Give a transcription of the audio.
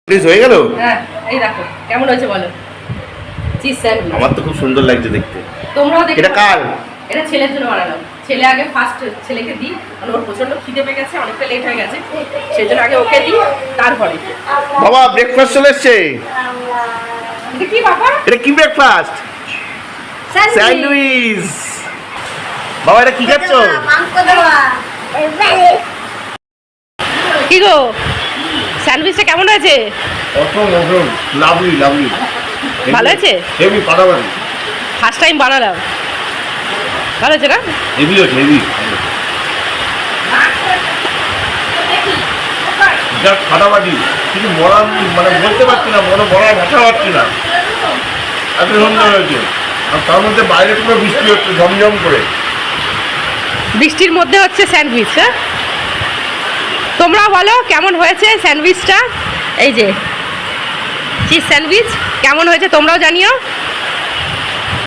Please হয়ে গেল। হ্যাঁ, এই দেখো কেমন হয়েছে বলো। চিজ স্যান্ডউইচ আমার তো খুব সুন্দর লাগছে দেখতে। তোমরাও দেখো। এটা কার? এটা ছেলের জন্য বানালাম। ছেলে আগে ফার্স্ট ছেলেকে দিই, কারণ ওর প্রচন্ড খিদে পেয়ে গেছে, অনেকটা লেট হয়ে গেছে, সেই জন্য আগে ওকে দিই, তারপরে। বাবা ব্রেকফাস্ট চলে এসছে। এটা কি বাবা? এটা কি ব্রেকফাস্ট? স্যান্ডউইচ। বাবা এটা কি খাচ্ছ? কি গো, স্যান্ডউইচটা কেমন হয়েছে? অসাধারণ, লাভলি লাভলি। ভালো আছে? হেভি ফাটাফাটি। ফার্স্ট টাইম বানালাম, ভালো আছে না? হেভি হচ্ছে, হেভি। যা ফাটাফাটি, কিছু বলার মানে বলতে পারছি না, বলার ভাষা পাচ্ছি না, এত সুন্দর হয়েছে। আর তার মধ্যে বাইরে পুরো বৃষ্টি হচ্ছে ঝমঝম করে। বৃষ্টির মধ্যে হচ্ছে স্যান্ডউইচ। হ্যাঁ, তোমরা বলো কেমন হয়েছে স্যান্ডউইচটা। এই যে চিজ স্যান্ডউইচ কেমন হয়েছে তোমরাও জানিও।